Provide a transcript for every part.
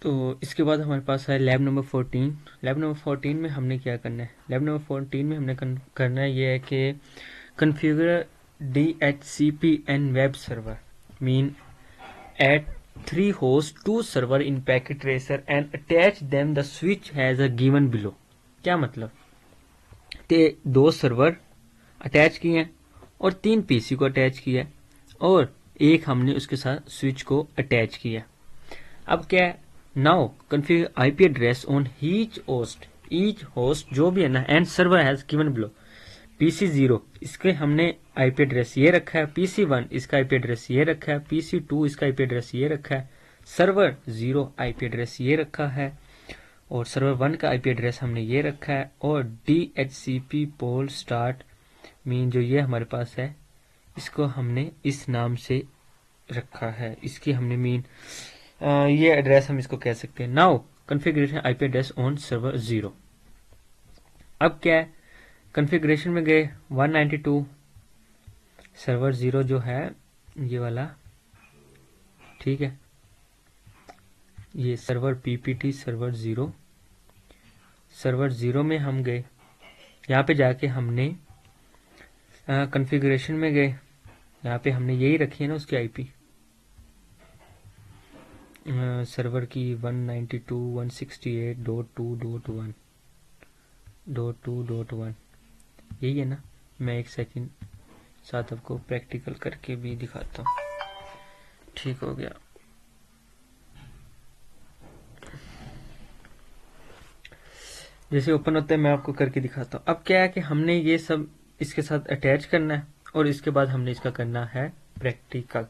तो इसके बाद हमारे पास है लैब नंबर 14। लैब नंबर 14 में हमने क्या करना है, लैब नंबर 14 में हमने करना है ये है कि configure DHCP and web server mean add 3 hosts, 2 server in packet tracer and attach them the switch has a given below। क्या मतलब, ते 2 सर्वर अटैच किए हैं और 3 पीसी को अटैच किया है और एक हमने उसके साथ स्विच को अटैच किया। अब क्या है, now configure IP address on each host जो भी है ना and server has given below. PC 0 इसके हमने आईपी एड्रेस ये रखा है, पीसी 1 इसका आईपी एड्रेस ये रखा है, पीसी 2 इसका आईपी एड्रेस ये रखा है, सर्वर 0 आईपी एड्रेस ये रखा है और सर्वर 1 का आईपी एड्रेस हमने ये रखा है और DHCP पोल स्टार्ट मीन जो ये हमारे पास है इसको हमने इस नाम से रखा है, इसकी हमने मीन ये एड्रेस हम इसको कह सकते हैं। Now configuration IP address on server 0। अब क्या है, कॉन्फ़िगरेशन में गए 192 सर्वर 0 जो है ये वाला, ठीक है, ये सर्वर PPT सर्वर 0, सर्वर 0 में हम गए, यहाँ पे जाके हमने कॉन्फ़िगरेशन में गए, यहाँ पे हमने यही रखी है ना उसकी आईपी सर्वर की 192.168.2.1 यही है ना। मैं एक सेकंड साथ आपको प्रैक्टिकल करके भी दिखाता हूँ। ठीक हो गया, जैसे ओपन होता है मैं आपको करके दिखाता हूँ। अब क्या है कि हमने ये सब इसके साथ अटैच करना है और इसके बाद हमने इसका करना है प्रैक्टिकल।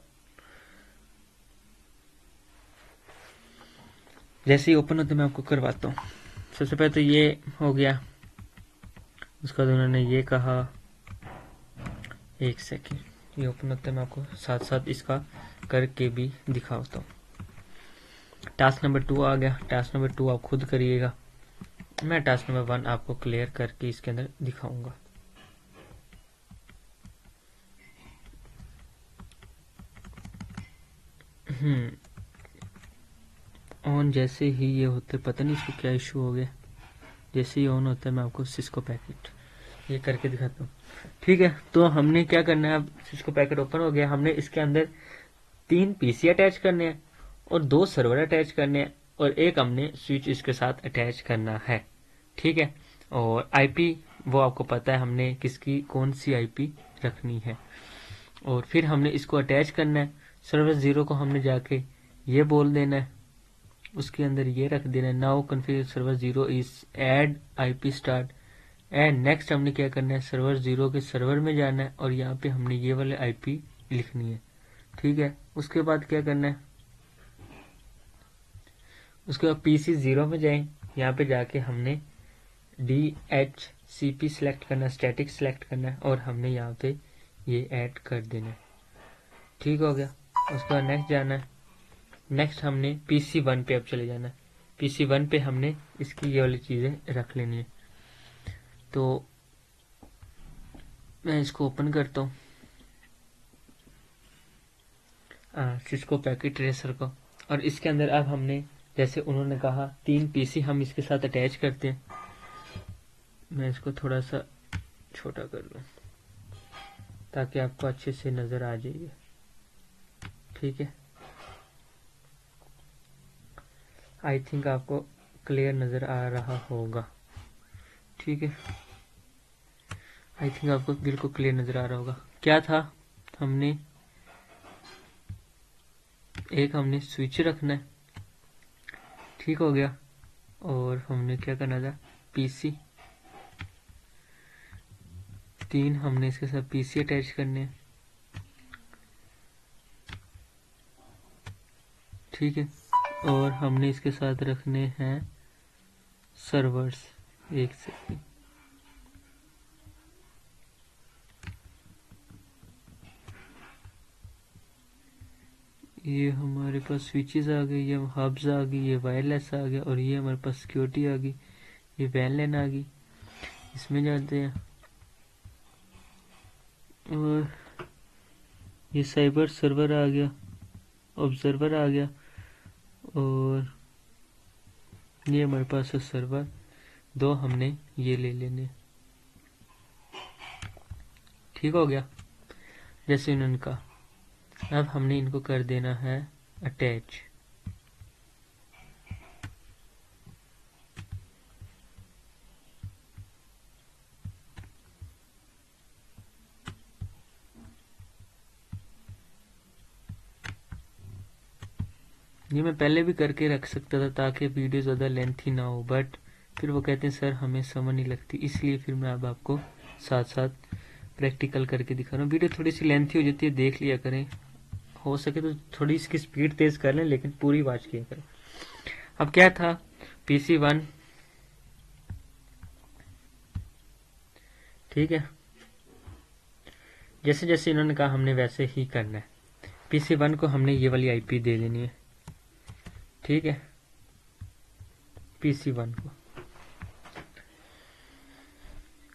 जैसे ही ओपन होता है मैं आपको करवाता हूँ। सबसे पहले तो ये हो गया, उसका बाद उन्होंने ये कहा, एक सेकेंड, ये ओपन होता है मैं आपको साथ साथ इसका करके भी दिखाता हूँ। टास्क नंबर 2 आ गया, टास्क नंबर 2 आप खुद करिएगा, मैं टास्क नंबर 1 आपको क्लियर करके इसके अंदर दिखाऊंगा। ऑन जैसे ही ये होते, पता नहीं इसको क्या इशू हो गया, जैसे ही ऑन होता है मैं आपको सिस्को पैकेट ये करके दिखाता हूँ। ठीक है, तो हमने क्या करना है, अब सिस्को पैकेट ओपन हो गया, हमने इसके अंदर 3 पीसी अटैच करने हैं और 2 सर्वर अटैच करने हैं और एक हमने स्विच इसके साथ अटैच करना है। ठीक है, और आईपी वो आपको पता है हमने किसकी कौन सी आईपी रखनी है और फिर हमने इसको अटैच करना है। सर्वर 0 को हमने जाके ये बोल देना है, उसके अंदर ये रख देना है, now configure server 0 is add IP start and next हमने क्या करना है, सर्वर 0 के सर्वर में जाना है और यहाँ पे हमने ये वाले आईपी लिखनी है। ठीक है, उसके बाद क्या करना है, उसके बाद पीसी 0 में जाएं, यहाँ पे जाके हमने DHCP सिलेक्ट करना है, स्टैटिक सिलेक्ट करना है और हमने यहाँ पे ये ऐड कर देना है। ठीक हो गया, उसके बाद नेक्स्ट जाना है, नेक्स्ट हमने पीसी 1 पे अब चले जाना है, पीसी 1 पे हमने इसकी ये वाली चीज़ें रख लेनी है। तो मैं इसको ओपन करता हूँ सिस्को पैकेट ट्रेसर को, और इसके अंदर अब हमने जैसे उन्होंने कहा 3 पीसी हम इसके साथ अटैच करते हैं। मैं इसको थोड़ा सा छोटा कर लूँ ताकि आपको अच्छे से नज़र आ जाइए। ठीक है, आई थिंक आपको क्लियर नज़र आ रहा होगा। ठीक है, आई थिंक आपको बिल्कुल क्लियर नज़र आ रहा होगा। क्या था, हमने एक हमने स्विच रखना है, ठीक हो गया, और हमने क्या करना था, पीसी 3 हमने इसके साथ पीसी अटैच करने हैं। ठीक है, और हमने इसके साथ रखने हैं सर्वर्स। एक सेकंड, ये हमारे पास स्विचेस आ गई, ये हब्स आ गई, ये वायरलेस आ गया और ये हमारे पास सिक्योरिटी आ गई, ये वैन लैन आ गई। इसमें जाते हैं और ये साइबर सर्वर आ गया, ऑब्जर्वर आ गया और ये हमारे पास है सर्वर, 2 हमने ये ले लेने। ठीक हो गया जैसे इन्होंने कहा। अब हमने इनको कर देना है अटैच। ये मैं पहले भी करके रख सकता था ताकि वीडियो ज़्यादा लेंथी ना हो, बट फिर वो कहते हैं सर हमें समझ नहीं लगती, इसलिए फिर मैं अब आपको साथ साथ प्रैक्टिकल करके दिखा रहा हूँ। वीडियो थोड़ी सी लेंथी हो जाती है, देख लिया करें, हो सके तो थोड़ी इसकी स्पीड तेज कर लें, लेकिन पूरी वॉच किया करें। अब क्या था, PC1, ठीक है, जैसे जैसे इन्होंने कहा हमने वैसे ही करना है। PC1 को हमने ये वाली IP दे देनी है, ठीक है। PC1 को,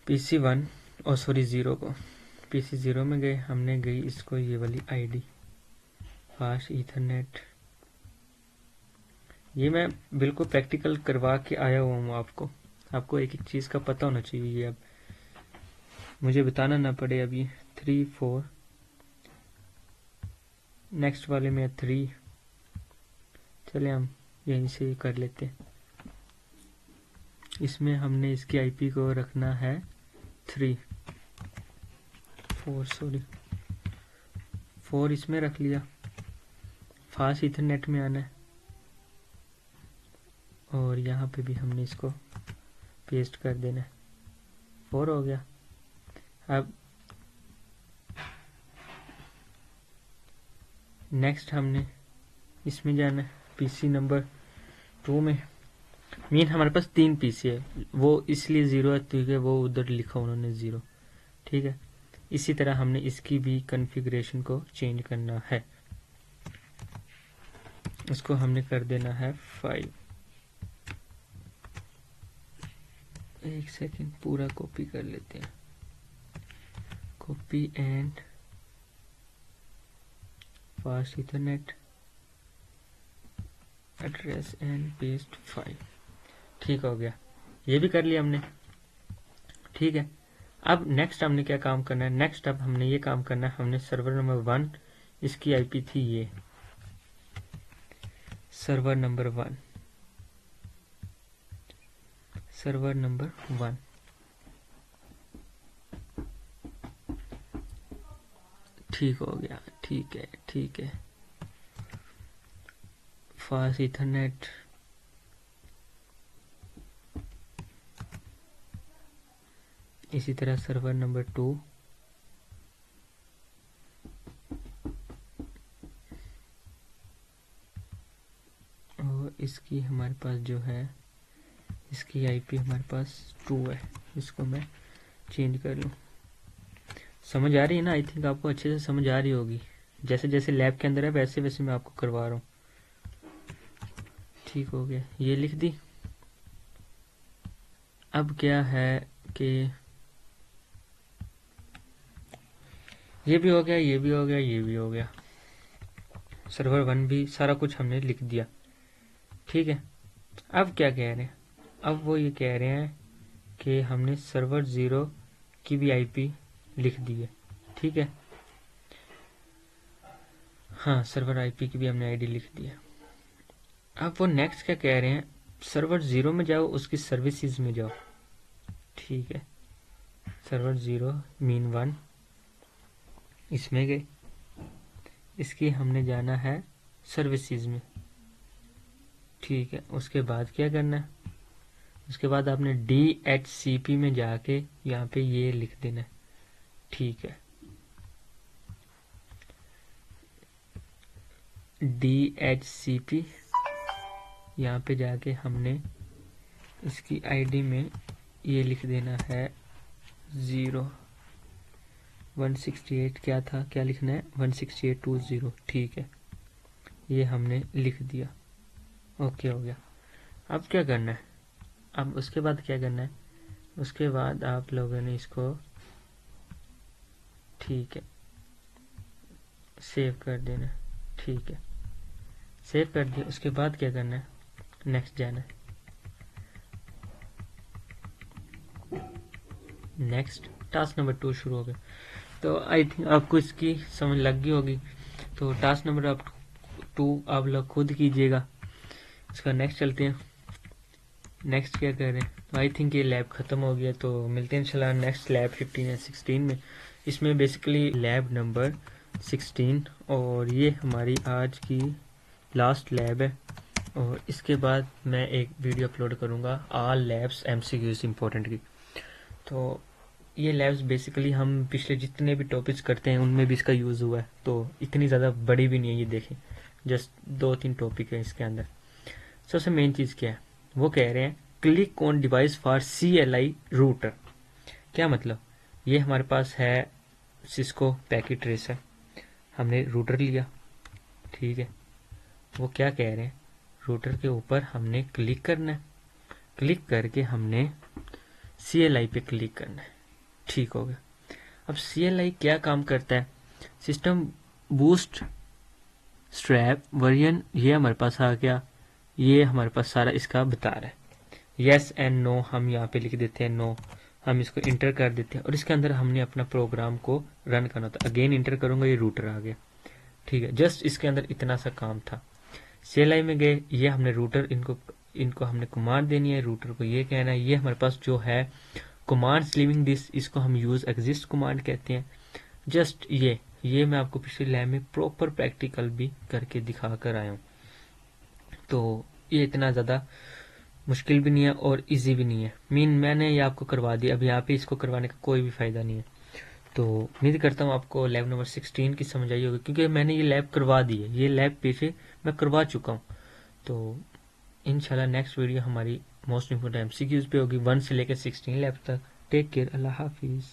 PC1 और सॉरी 0 को, PC0 में गए, हमने गई इसको ये वाली ID फास्ट ईथरनेट। ये मैं बिल्कुल प्रैक्टिकल करवा के आया हुआ हूँ आपको एक एक चीज़ का पता होना चाहिए। अब मुझे बताना ना पड़े। अभी 3 4, नेक्स्ट वाले में 3, चले हम यहीं से कर लेते हैं। इसमें हमने इसकी IP को रखना है 3 4 सॉरी 4 इसमें रख लिया। फास्ट ईथरनेट में आना है और यहाँ पे भी हमने इसको पेस्ट कर देना है। 4 हो गया। अब नेक्स्ट हमने इसमें जाना है PC नंबर 2 में। मीन हमारे पास 3 PC है, वो इसलिए 0 है क्योंकि वो उधर लिखा उन्होंने 0, ठीक है। इसी तरह हमने इसकी भी कॉन्फ़िगरेशन को चेंज करना है। इसको हमने कर देना है 5। एक सेकंड, पूरा कॉपी कर लेते हैं। Copy and fast Ethernet address and paste 5। ठीक हो गया, ये भी कर लिया हमने, ठीक है। अब नेक्स्ट हमने क्या काम करना है, नेक्स्ट अब हमने ये काम करना है, हमने सर्वर नंबर 1, इसकी IP थी ये सर्वर नंबर 1, सर्वर नंबर 1, ठीक हो गया, ठीक है, ठीक है। फास्ट ईथरनेट इसी तरह सर्वर नंबर 2, और इसकी हमारे पास जो है इसकी IP हमारे पास 2 है। इसको मैं चेंज कर लूँ। समझ आ रही है ना? आई थिंक आपको अच्छे से समझ आ रही होगी। जैसे जैसे लैब के अंदर है वैसे वैसे मैं आपको करवा रहा हूँ। ठीक हो गया, ये लिख दी। अब क्या है कि ये भी हो गया, ये भी हो गया, ये भी हो गया। सर्वर 1 भी सारा कुछ हमने लिख दिया, ठीक है। अब क्या कह रहे हैं, अब वो ये कह रहे हैं कि हमने सर्वर 0 की भी IP लिख दी है, ठीक है। हाँ, सर्वर IP की भी हमने ID लिख दी है। अब वो नेक्स्ट क्या कह रहे हैं, सर्वर 0 में जाओ, उसकी सर्विसेज में जाओ, ठीक है। सर्वर 0 मीन 1 इसमें गए, इसकी हमने जाना है सर्विसेज में, ठीक है। उसके बाद क्या करना है, उसके बाद आपने DHCP में जाके यहाँ पे ये लिख देना है, ठीक है। DHCP यहाँ पे जाके हमने इसकी ID में ये लिख देना है 168 क्या था, क्या लिखना है 168.20, ठीक है। ये हमने लिख दिया, ओके हो गया। अब क्या करना है, अब उसके बाद क्या करना है, उसके बाद आप लोगों ने इसको ठीक है सेव कर देना, ठीक है। सेव कर दिया। उसके बाद क्या करना है, नेक्स्ट जाना है। नेक्स्ट टास्क नंबर 2 शुरू हो गया। तो आई थिंक आपको इसकी समझ लग गई होगी। तो टास्क नंबर आप 2 आप लोग खुद कीजिएगा। इसका नेक्स्ट चलते हैं। नेक्स्ट क्या कर रहे हैं, तो आई थिंक ये लैब ख़त्म हो गया। तो मिलते हैं इंशाल्लाह नेक्स्ट लैब 15 या 16 में। इसमें बेसिकली लैब नंबर 16 और ये हमारी आज की लास्ट लैब है। और इसके बाद मैं एक वीडियो अपलोड करूँगा ऑल लैब्स MCQs इम्पोर्टेंट की। तो ये लैब्स बेसिकली हम पिछले जितने भी टॉपिक्स करते हैं उनमें भी इसका यूज़ हुआ है। तो इतनी ज़्यादा बड़ी भी नहीं है, ये देखें जस्ट 2-3 टॉपिक है इसके अंदर। सबसे मेन चीज़ क्या है, वो कह रहे हैं click on device for CLI router. क्या मतलब, ये हमारे पास है सिस्को पैकेट ट्रेसर, हमने रूटर लिया, ठीक है। वो क्या कह रहे हैं, रूटर के ऊपर हमने क्लिक करना है, क्लिक करके हमने CLI पे क्लिक करना है, ठीक हो गया। अब CLI क्या काम करता है, सिस्टम बूस्ट स्ट्रैप वर्जन, ये हमारे पास आ गया। ये हमारे पास सारा इसका बता रहा है, येस एंड नो हम यहाँ पे लिख देते हैं, नो हम इसको इंटर कर देते हैं और इसके अंदर हमने अपना प्रोग्राम को रन करना होता है। अगेन इंटर करूंगा, ये रूटर आ गया, ठीक है। जस्ट इसके अंदर इतना सा काम था। CLI में गए, ये हमने रूटर इनको हमने कमांड देनी है, रूटर को ये कहना है। ये हमारे पास जो है कमांड्स लिविंग दिस, इसको हम यूज एग्जिस्ट कमांड कहते हैं। जस्ट ये मैं आपको पिछले लैब में प्रॉपर प्रैक्टिकल भी करके दिखा कर आया हूँ। तो ये इतना ज़्यादा मुश्किल भी नहीं है और इजी भी नहीं है। मैंने ये आपको करवा दिया, अब यहाँ पे इसको करवाने का कोई भी फ़ायदा नहीं है। तो उम्मीद करता हूँ आपको लैब नंबर 16 की समझ आई होगी, क्योंकि मैंने ये लैब करवा दी है, ये लैब पीछे मैं करवा चुका हूँ। तो इंशाल्लाह नेक्स्ट वीडियो हमारी मोस्ट इम्पोर्टेंट MCQs पे होगी 1 से लेकर 16 लैब तक। टेक केयर, अल्लाह हाफिज़।